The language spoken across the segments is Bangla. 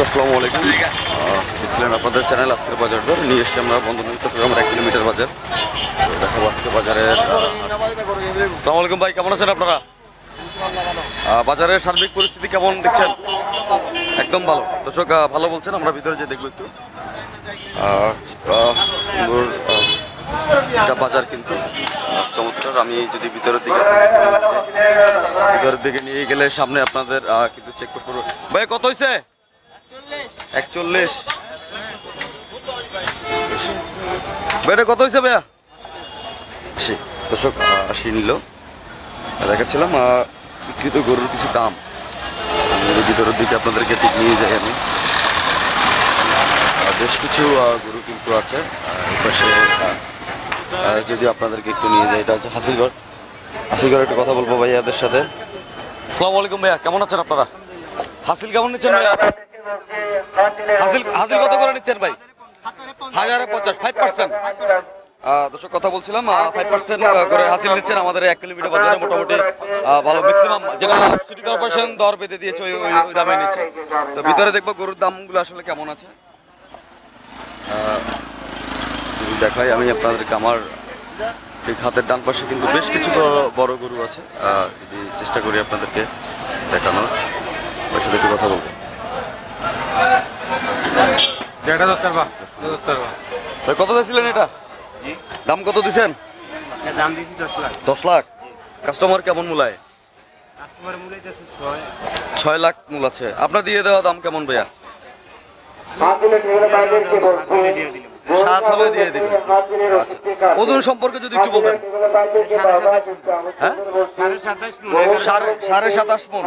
আসসালামু আলাইকুম। দেখছিলেন আপনাদের চ্যানেল আজকের বাজার দর নিয়ে এসছি আমরা বন্ধন চট্টগ্রামের 1 কিলোমিটার বাজার। দেখাবো আজকে বাজারের। আসসালামু আলাইকুম ভাই, কেমন আছেন আপনারা? বাজারের সার্বিক পরিস্থিতি কেমন দেখছেন? একদম ভালো। দর্শক ভালো বলছেন, আমরা ভিতরে যে দেখবো একটু। সুন্দর একটা বাজার কিন্তু চমৎকার। আমি যদি ভিতরের দিকে নিয়ে গেলে সামনে আপনাদের কিন্তু চেক করবো। ভাই কত হয়েছে? 41। ভাইটা কত হয়েছে ভাইয়া? 80। দর্শক 80 নিল। দেখাচ্ছিলাম বিক্রিত গরুর কিছু দাম। ভিতরের দিকে আপনাদেরকে ঠিক নিয়ে যাই আমি। বেশ কিছু গরু কিন্তু আছে এই পাশে। যদি আপনাদেরকে একটু নিয়ে যাই, এটা হচ্ছে হাসিলগড়। হাসিলগড় একটু কথা বলবো ভাইয়াদের সাথে। আসসালামু আলাইকুম ভাইয়া, কেমন আছেন আপনারা? হাসিল কেমন নিচ্ছেন ভাইয়া? হাসিল কত করে নিচ্ছেন ভাই? 1050, 5%। দর্শক কথা বলছিলাম 5% করে হাসিল নিচ্ছেন আমাদের 1 কিলোমিটার বাজারে। মোটামুটি ভালো, ম্যাক্সিমাম যেটা সিটি কর্পোরেশন দর বেঁধে দিয়েছে ওই দামে নিচ্ছে। তো ভিতরে দেখবো গরুর দামগুলো আসলে কেমন আছে। দেখাই আমি আপনাদেরকে, আমার ঠিক হাতের ডান পাশে কিন্তু বেশ কিছু বড় গরু আছে। যদি চেষ্টা করি আপনাদেরকে দেখানোর, ওর সাথে একটু কথা বলতে। কত দিয়েছিলেন এটা? দাম কত দিচ্ছেন? 10 লাখ। কাস্টমার কেমন মূলায়? 6 লাখ মূল আছে। আপনার দিয়ে দেওয়া দাম কেমন ভাইয়া? 7 হলে দিয়ে দিবেন। আচ্ছা, ওজন সম্পর্কে যদি একটু বলতেন। হ্যাঁ, 27.5 মণ।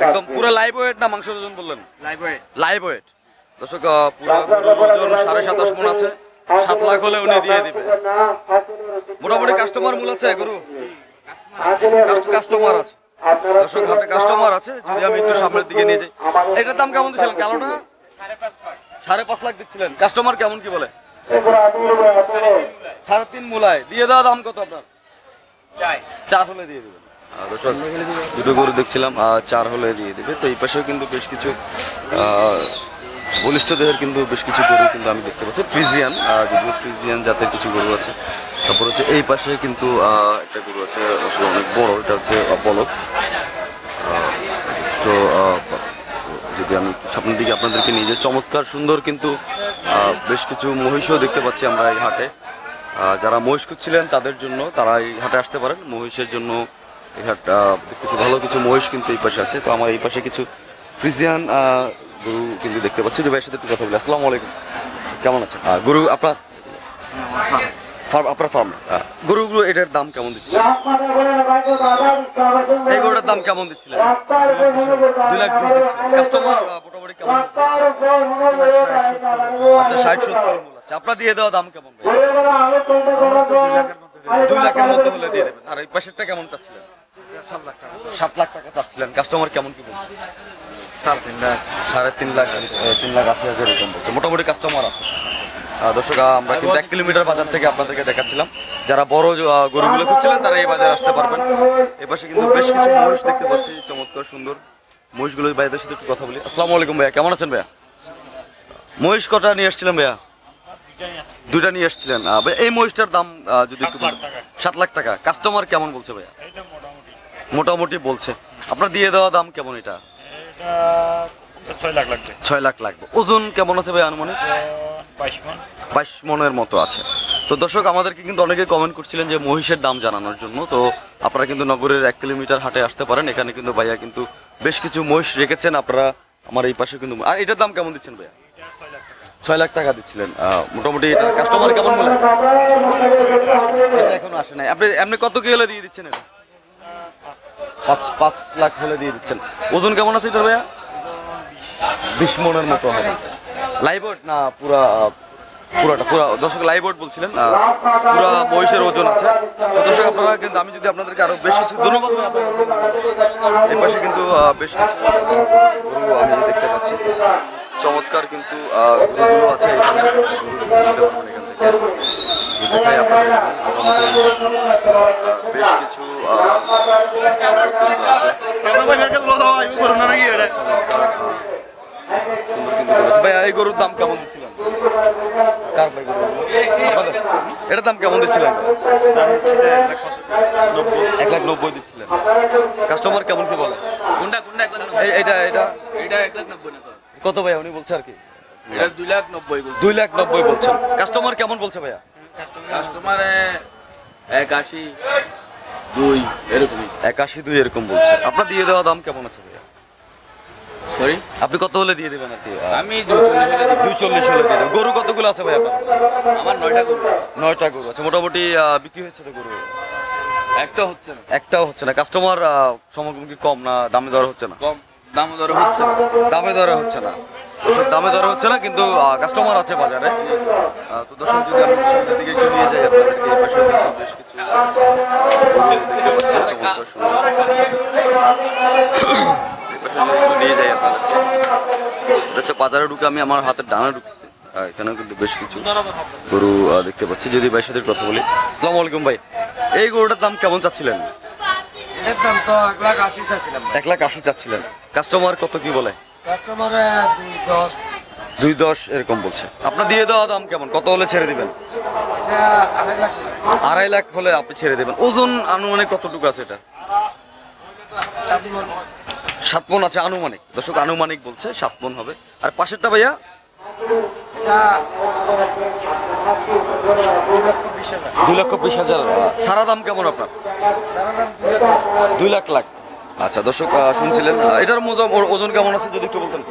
একদম পুরো লাইভ ওয়েট না মাংসের ওজন বললেন? Live weight. দর্শক পুরো ওজন 27.5 মণ আছে। 7 লাখ হলে উনি দিয়ে দিবে। মোটামুটি কাস্টমার মূল আছে গরু, কাস্টমার আছে। দর্শক হাটে কাস্টমার আছে। যদি আমি একটু সামনের দিকে নিয়ে যাই, এটার দাম কেমন দিচ্ছিলেন? কালোটা 5.5 লাখ দিচ্ছিলেন। কাস্টমার কেমন কি বলে? 3.5 মূলায়। দিয়ে দেওয়া দাম কত আপনার? 4 হলে দিয়ে দেবেন। দর্শক দুটো গরু দেখছিলাম 4 হলে দিয়ে দেবে। তো এই পাশেও কিন্তু বেশ কিছু বলিষ্ঠ দেহের কিন্তু বেশ কিছু গরু কিন্তু আমি দেখতে পাচ্ছি। ফ্রিজিয়ান, যদিও ফ্রিজিয়ান জাতের কিছু গরু আছে। তারপর হচ্ছে এই পাশে কিন্তু একটা গরু আছে আসলে অনেক বড়, এটা হচ্ছে বলদ। তো যদি আমি সামনের দিকে আপনাদেরকে নিয়ে যাই, চমৎকার সুন্দর কিন্তু বেশ কিছু মহিষও দেখতে পাচ্ছি আমরা এই হাটে। যারা মহিষ খুঁজছিলেন তাদের জন্য তারা এই হাটে আসতে পারেন। মহিষের জন্য এই হাটটা দেখতেছি ভালো কিছু মহিষ কিন্তু এই পাশে আছে। তো আমার এই পাশে কিছু ফ্রিজিয়ান গরু কিন্তু দেখতে পাচ্ছি। যে ভাইয়ের সাথে একটু কথা বলি। আসসালামু আলাইকুম, কেমন আছেন? গরু আপনার ফার্ম গরুগুলো, এটার দাম কেমন দিচ্ছিলেন? এই গরুটার দাম কেমন দিচ্ছিলেন? 2 লাখ 20 দিচ্ছিলেন। কাস্টমার মোটামুটি কেমন? আচ্ছা, 60-70 মূল আছে। আপনার দিয়ে দেওয়া দাম কেমন? 2 লাখের মধ্যে হলে দিয়ে দেবেন। আর এই পাশেরটা কেমন চাচ্ছিলেন? 7 লাখ টাকা চাচ্ছিলেন। কাস্টমার কেমন কি বলছে? 3.5 লাখ, 3,80,000 এরকম বলছে। মোটামুটি কাস্টমার আছে। দর্শক আমরা কিন্তু 1 কিলোমিটার বাজার থেকে আপনাদেরকে দেখাচ্ছিলাম। যারা বড় গরুগুলো খুঁজছিলেন তারা এই বাজারে আসতে পারবেন। এপাশে কিন্তু বেশ কিছু মহিষ দেখতে পাচ্ছি, চমৎকার সুন্দর মহিষগুলো। ভাইদের সাথে একটু কথা বলি। আসসালামু আলাইকুম ভাইয়া, কেমন আছেন ভাইয়া? মহিষ কটা নিয়ে এসেছিলেন ভাইয়া? 2টা নিয়ে এসেছিলেন। এই মহিষটার দাম যদি একটু 7 লাখ টাকা। কাস্টমার কেমন বলছে ভাইয়া? মোটামুটি বলছে। আপনার দিয়ে দেওয়া দাম কেমন? এটা 6 লাখ লাগবে। ওজন কেমন আছে ভাই আনুমানিক? 22 মণের মতো আছে। তো দর্শক আমাদেরকে কিন্তু অনেকে কমেন্ট করছিলেন যে মহিষের দাম জানানোর জন্য। তো আপনারা কিন্তু নগরের 1 কিলোমিটার হাটে আসতে পারেন। এখানে কিন্তু ভাইয়া কিন্তু বেশ কিছু মহিষ রেখেছেন। আপনারা আমার এই পাশে কিন্তু। আর এটার দাম কেমন দিচ্ছেন ভাইয়া? 6 লাখ টাকা দিচ্ছিলেন। মোটামুটি এটা কাস্টমার কেমন বলে? এটা এখনো আসে নাই। আপনি এমনি কত কি হলে দিয়ে দিচ্ছেন? এটা 5 লাখ হলে দিয়ে দিচ্ছেন। ওজন কেমন আছে এটা ভাইয়া? 20 মণের মতো হবে। লাইভ ওয়েট না পুরাটা? দর্শক লাইভ ওয়েট বলছিলেন। পুরা মহিষের ওজন আছে। তো দর্শক আপনারা কিন্তু, আমি যদি আপনাদেরকে আরো বেশ কিছু ধন্যবাদ। এই পাশে কিন্তু বেশ কিছু গরু আমি দেখতে পাচ্ছি। চমৎকার কিন্তু গরুগুলো আছে এখানে। দেখাই আপনাদের বেশ কিছু আছে। এই গরুর দাম কেমন দিচ্ছিলেন? কার ভাই গরু? আপনাদের? এটার দাম কেমন দিচ্ছিলেন? 1,90,000 দিচ্ছিলেন। কাস্টমার কেমন কি বলে? কোনটা এটা এটা এটা 1,90,000 না তো। কত ভাইয়া উনি বলছে আর কি? এটা 2,90,000 বলছে। 2,90,000 বলছেন। কাস্টমার কেমন বলছে ভাইয়া? কাস্টমারে 81 2 এরকমই। 81 2 এরকম বলছে। আপনার দিয়ে দেওয়া দাম কেমন আছে ভাইয়া? সরি, আপনি কত হলে দিয়ে দেবেন আর কি? আমি 240 হলে দিই। 240 হলে দিয়ে দেবেন। গরু কতগুলো আছে ভাই আপনার? আমার 9টা গরু। 9টা গরু আছে। মোটামুটি বিক্রি হচ্ছে তো গরু? একটা হচ্ছে না। একটাও হচ্ছে না। কাস্টমার সমাগম কম না দামে দর হচ্ছে না? কম দাম দর হচ্ছে না। দামে দরে হচ্ছে না। দর্শক দামে দরে হচ্ছে না কিন্তু কাস্টমার আছে বাজারে। তো দর্শক যদি আমি সামনের দিকে একটু নিয়ে যাই আপনাদেরকে এই পাশে কিন্তু বেশ কিছু দেখতে পাচ্ছি চমৎকার সুন্দর। একটু নিয়ে যাই আপনাদেরকে। এটা হচ্ছে বাজারে ঢুকে আমি আমার হাতের ডানা ঢুকছি। এখানেও কিন্তু বেশ কিছু গরু দেখতে পাচ্ছি। যদি ভাইয়ের সাথে কথা বলি। আসসালামু আলাইকুম ভাই, এই গরুটার দাম কেমন চাচ্ছিলেন? এর দাম তো 1,80,000 চাচ্ছিলাম। 1,80,000 চাচ্ছিলেন। কাস্টমার কত কি বলে? কাস্টমার 210 210 এরকম বলছে। আপনার দিয়ে দেওয়া দাম কেমন? কত হলে ছেড়ে দিবেন? এটা 2.5 লাখ। 2.5 লাখ হলে আপনি ছেড়ে দেবেন। ওজন আনুমানিক কতটুকু আছে এটা? 7 মণ আছে আনুমানিক। দর্শক আনুমানিক বলছে 7 মণ হবে। আর পাশেরটা ভাইয়া? এটা 2,20,000। সারা দাম কেমন আপনার? 2 লাখ লাখ। আচ্ছা দর্শক শুনছিলেন। এটার ওজন কেমন আছে যদি একটু বলতেন?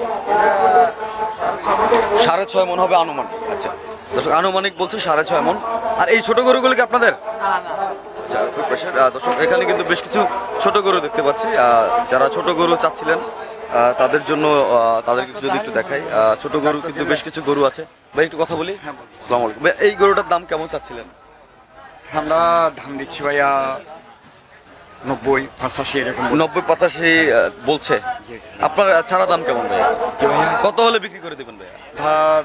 6.5 মণ হবে আনুমানিক। আচ্ছা দর্শক আনুমানিক বলছে 6.5 মণ। আর এই ছোট গরুগুলো কি আপনাদের? আচ্ছা খুব বেশি। দর্শক এখানে কিন্তু বেশ কিছু ছোট গরু দেখতে পাচ্ছি। যারা ছোট গরু চাচ্ছিলেন তাদের জন্য তাদেরকে যদি একটু দেখাই। ছোট গরু কিন্তু বেশ কিছু গরু আছে। ভাই একটু কথা বলি। আসসালামু আলাইকুম ভাই, এই গরুটার দাম কেমন চাচ্ছিলেন? আমরা দাম দিচ্ছি ভাইয়া 90-85 এরকম। 90-85 বলছে। আপনার ছাড়া দাম কেমন ভাইয়া? জি ভাইয়া, কত হলে বিক্রি করে দেবেন ভাইয়া?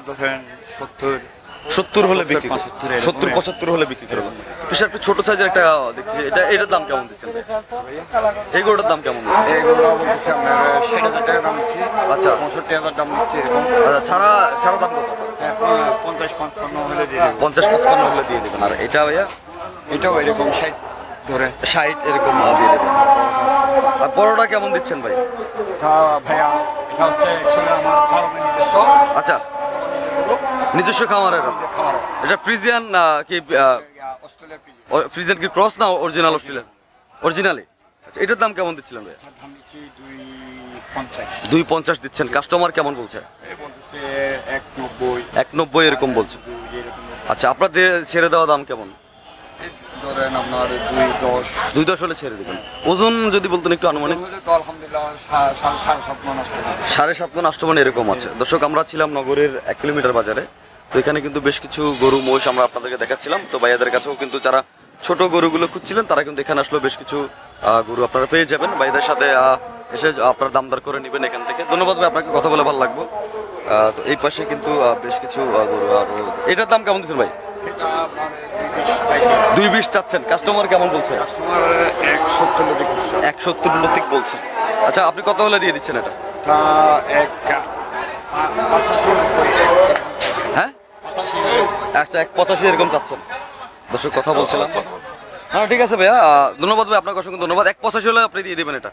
ধরেন 70 হলে বিক্রি 75 এরকম। 70-75 হলে বিক্রি করবেন। বিশেষ একটু ছোট সাইজের একটা দেখছি। এটার দাম কেমন দিচ্ছেন ভাই? এই গরুটার দাম কেমন দিচ্ছেন? এগুলো বলতেছি আপনার 60,000 টাকা দাম দিচ্ছি। আচ্ছা। 65,000 দাম দিচ্ছি এরকম। আচ্ছা ছাড়া দাম কত? হ্যাঁ, 50-55 হলে দিয়ে দেবেন। 50-55 হলে দিয়ে দেবেন। আর এটা ভাইয়া? এটাও এরকম 60 ধরে। 60 এরকম দিয়ে দেবেন। আর বড়টা কেমন দিচ্ছেন ভাই? ভাইয়া এটা হচ্ছে actually আমার ফার্মের নিজস্ব আচ্ছা নিজস্ব খামারের। খামার। এটা ফ্রিজিয়ান কি অস্ট্রেলিয়ার পিজি। ফ্রিজিয়ান কি ক্রস না অরিজিনাল অস্ট্রেলিয়ান? অরিজিনালি। আচ্ছা এটার দাম কেমন দিচ্ছিলেন ভাই? দাম দিচ্ছি 250। 250 দিচ্ছেন। কাস্টমার কেমন বলছে? বলতেছে 190 190 এরকম বলছে। এরকম। আচ্ছা আপনাদের ছেড়ে দেওয়া দাম কেমন? ধরেন আপনার 210 210 হলে ছেড়ে দেবেন। ওজন যদি বলতেন একটু আনুমানিক? তো আলহামদুলিল্লাহ 7.5 মণ আসছে। 7.5 মণ 8 মণ এরকম আছে। দর্শক আমরা ছিলাম নগরের 1 কিলোমিটার বাজারে। তো এখানে কিন্তু বেশ কিছু গরু মহিষ আমরা আপনাদেরকে দেখাচ্ছিলাম। তো ভাইয়াদের কাছেও কিন্তু যারা ছোট গরুগুলো খুঁজছিলেন তারা কিন্তু এখানে আসলেও বেশ কিছু গরু আপনারা পেয়ে যাবেন। ভাইয়াদের সাথে এসে আপনারা দামদার করে নেবেন এখান থেকে। ধন্যবাদ ভাই, আপনাকে কথা বলে ভালো লাগলো। তো এই পাশে কিন্তু বেশ কিছু গরু। আর এটার দাম কেমন দিচ্ছেন ভাই? এটা আপনার 220 চাইছে। 220 চাচ্ছেন। কাস্টমার কেমন বলছে? কাস্টমার 170 লতি করছে। 170 লতিক বলছে। আচ্ছা আপনি কত হলে দিয়ে দিচ্ছেন এটা? তা 85 হ্যাঁ আচ্ছা 185 এরকম চাচ্ছেন। দর্শক কথা বলছিলাম। হ্যাঁ ঠিক আছে ভাইয়া, ধন্যবাদ ভাই, আপনাকে অসংখ্য ধন্যবাদ। 185 হলে আপনি দিয়ে দেবেন এটা?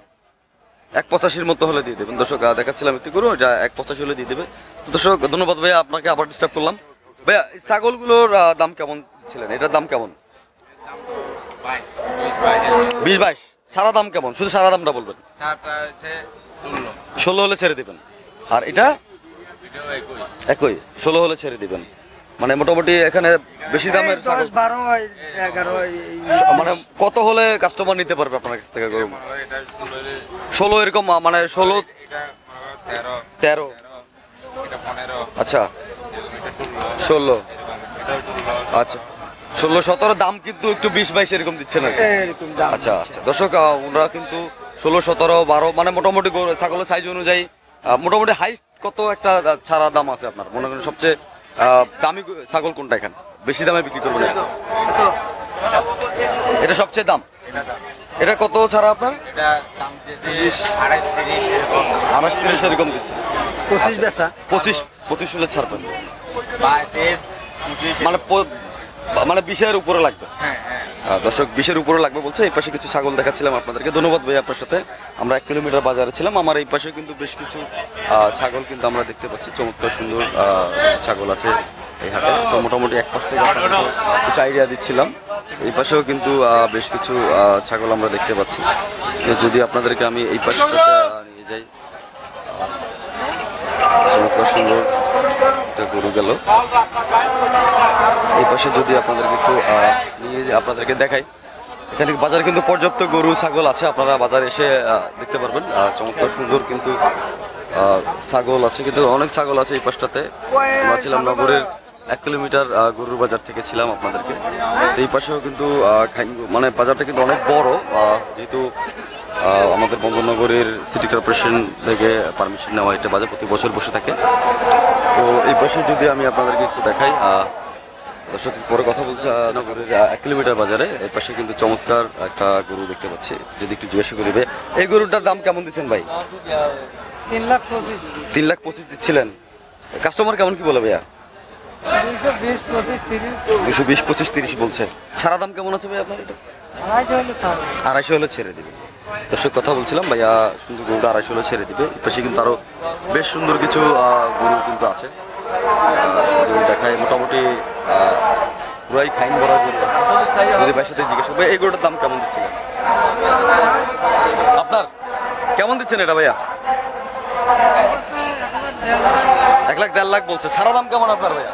185 মতো হলে দিয়ে দেবেন। দর্শক দেখাচ্ছিলাম একটু করুন, এটা 185 হলে দিয়ে দেবে। তো দর্শক ধন্যবাদ ভাইয়া, আপনাকে আবার ডিস্টার্ব করলাম। ভাইয়া ছাগলগুলোর দাম কেমন ছিলেন? এটার দাম কেমন? 20-22। সারা দাম কেমন? শুধু সারা দামটা বলবেন। 16 হলে ছেড়ে দিবেন। আর এটা 1 16 হলে ছেড়ে দিবেন। মানে মোটামুটি এখানে বেশি দামের ছাগল 12 11 মানে কত হলে কাস্টমার নিতে পারবে আপনার কাছ থেকে গরু? 16 এরকম, মানে 16 13 আচ্ছা 16 আচ্ছা 16-17 দাম কিন্তু একটু 20-22 এরকম দিচ্ছে না? এরকম দাম। আচ্ছা আচ্ছা দর্শক ওনারা কিন্তু 16-17-12 মানে মোটামুটি ছাগলের সাইজ অনুযায়ী মোটামুটি হাইস্ট কত একটা ছাড়া দাম আছে আপনার মনে করেন? সবচেয়ে দামি ছাগল কোনটা এখানে বেশি দামে বিক্রি করবেন? এটা সবচেয়ে দাম। এটা কত ছাড়া আপনার? এটা দাম দিয়েছি 28-30 এরকম। 28-30 এরকম দিচ্ছে। 25 বেচা। 25 হলে ছাড়বেন। 22-25 মানে মানে 20-এর উপরে লাগবে। হ্যাঁ। দর্শক 20-এর উপরে লাগবে বলছে। এই পাশে কিছু ছাগল দেখাচ্ছিলাম আপনাদেরকে। ধন্যবাদ ভাই আপনার সাথে। আমরা 1 কিলোমিটার বাজারে ছিলাম। আমার এই পাশে কিন্তু বেশ কিছু ছাগল কিন্তু আমরা দেখতে পাচ্ছি। চমৎকার সুন্দর ছাগল আছে এই হাটে। তো মোটামুটি এক পাশ থেকে আপনাদেরকে কিছু আইডিয়া দিচ্ছিলাম। এই পাশেও কিন্তু বেশ কিছু ছাগল আমরা দেখতে পাচ্ছি। তো যদি আপনাদেরকে আমি এই পাশে নিয়ে যাই, চমৎকার সুন্দর একটা গরু গেল। এই পাশে যদি আপনাদেরকে একটু আপনাদেরকে দেখাই, এখানে বাজারে কিন্তু পর্যাপ্ত গরু ছাগল আছে। আপনারা বাজারে এসে দেখতে পারবেন। চমৎকার সুন্দর কিন্তু ছাগল আছে, কিন্তু অনেক ছাগল আছে এই পাশটাতে। আমরা ছিলাম নগরের 1 কিলোমিটার গরুর বাজার থেকে ছিলাম আপনাদেরকে। তো এই পাশেও কিন্তু মানে বাজারটা কিন্তু অনেক বড়, যেহেতু আমাদের বঙ্গনগরের সিটি কর্পোরেশন থেকে পারমিশন নেওয়া একটা বাজার প্রতি বছর বসে থাকে। তো এই পাশে যদি আমি আপনাদেরকে একটু দেখাই, দর্শক পরে কথা বলছে নগরের 1 কিলোমিটার বাজারে এই পাশে কিন্তু চমৎকার একটা গরু দেখতে পাচ্ছি। যদি একটু জিজ্ঞাসা করিবে, এই গরুটার দাম কেমন দিচ্ছেন ভাই? 3,25,000 3,25,000 দিচ্ছিলেন। কাস্টমার কেমন কি বলে ভাইয়া? 220-25-30 বলছে। ছাড়া দাম কেমন আছে ভাই আপনার এটা? 250 হলে ছেড়ে দিবে। দর্শক কথা বলছিলাম, ভাইয়া সুন্দর গরুটা 250 হলে ছেড়ে দিবে। এই পাশে কিন্তু আরো বেশ সুন্দর কিছু গরু কিন্তু আছে। যদি দেখায় মোটামুটি পুরাই খাইন ভরা গরু আছে। যদি ভাইয়ের সাথে জিজ্ঞাসা করবে এই গরুটার দাম কেমন দিচ্ছিলেন আপনার? কেমন দিচ্ছেন এটা ভাইয়া? 1,00,000-1,50,000 বলছে। ছাড়া দাম কেমন আপনার ভাইয়া?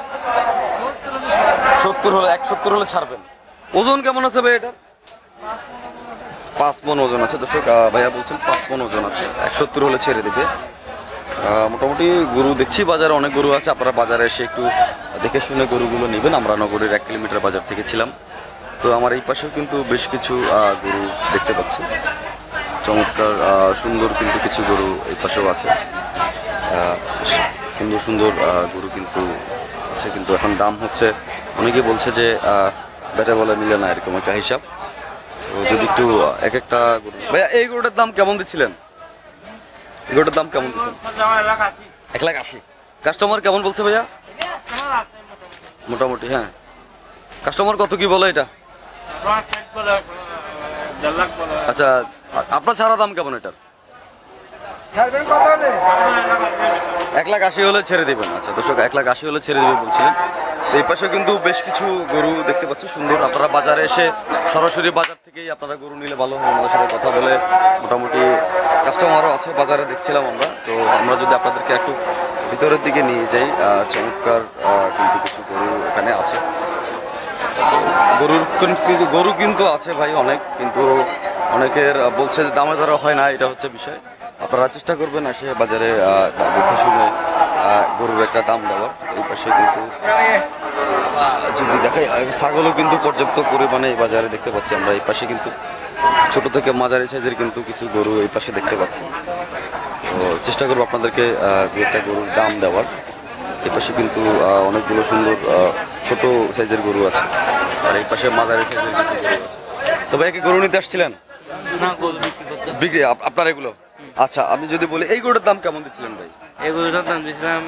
70 হলে 170 হলে ছাড়বেন। ওজন কেমন আছে ভাই এটা? 5 মণ ওজন আছে। দর্শক ভাইয়া বলছেন 5 মণ ওজন আছে, 170 হলে ছেড়ে দিবে। মোটামুটি গরু দেখছি বাজারে অনেক গরু আছে। আপনারা বাজারে এসে একটু দেখে শুনে গরুগুলো নেবেন। আমরা নগরের 1 কিলোমিটার বাজার থেকে ছিলাম। তো আমার এই পাশেও কিন্তু বেশ কিছু গরু দেখতে পাচ্ছি। চমৎকার সুন্দর কিন্তু কিছু গরু এই পাশেও আছে। সুন্দর সুন্দর গরু কিন্তু আছে, কিন্তু এখন দাম হচ্ছে অনেকে বলছে যে বেটা বলে মিলে না, এরকম একটা হিসাব। তো যদি একটু এক একটা গরু ভাইয়া, এই গরুটার দাম কেমন দিচ্ছিলেন? এই গরুটার দাম কেমন দিচ্ছেন? 1,80,000। কাস্টমার কেমন বলছে ভাইয়া? মোটামুটি হ্যাঁ। কাস্টমার কত কি বলে এটা? আচ্ছা, আপনার ছাড়া দাম কেমন এটার? ছাড়বেন কত হলে? 1,80,000 হলে ছেড়ে দেবেন। আচ্ছা দর্শক, 1,80,000 হলে ছেড়ে দেবে বলছিলেন। তো এই পাশে কিন্তু বেশ কিছু গরু দেখতে পাচ্ছি সুন্দর। আপনারা বাজারে এসে সরাসরি বাজার থেকেই আপনারা গরু নিলে ভালো হয়। আমাদের সাথে কথা বলে মোটামুটি কাস্টমারও আছে বাজারে দেখছিলাম আমরা। তো আমরা যদি আপনাদেরকে একটু ভিতরের দিকে নিয়ে যাই, চমৎকার কিন্তু কিছু গরু এখানে আছে। গরু কিন্তু আছে ভাই অনেক, কিন্তু অনেকের বলছে যে দামে দরে হয় না, এটা হচ্ছে বিষয়। আপনারা চেষ্টা করবেন এসে বাজারে দেখে শুনে গরুর একটা দাম দেওয়ার। এই পাশে কিন্তু যদি দেখাই ছাগলও কিন্তু পর্যাপ্ত পরিমাণে এই বাজারে দেখতে পাচ্ছি আমরা। এই পাশে কিন্তু ছোট থেকে মাঝারি সাইজের কিন্তু কিছু গরু এই পাশে দেখতে পাচ্ছি। তো চেষ্টা করবো আপনাদেরকে দু একটা গরুর দাম দেওয়ার। এই পাশে কিন্তু অনেকগুলো সুন্দর ছোট সাইজের গরু আছে, আর এই পাশে মাঝারি সাইজের কিছু গরু আছে। তবে একে গরু নিতে আসছিলেন? না, গরু বিক্রি করতে। বিক্রি আপনার এগুলো? আচ্ছা, আমি যদি বলি এই গরুটার দাম কেমন দিচ্ছিলেন ভাই? এই গরুটার দাম দিয়েছিলাম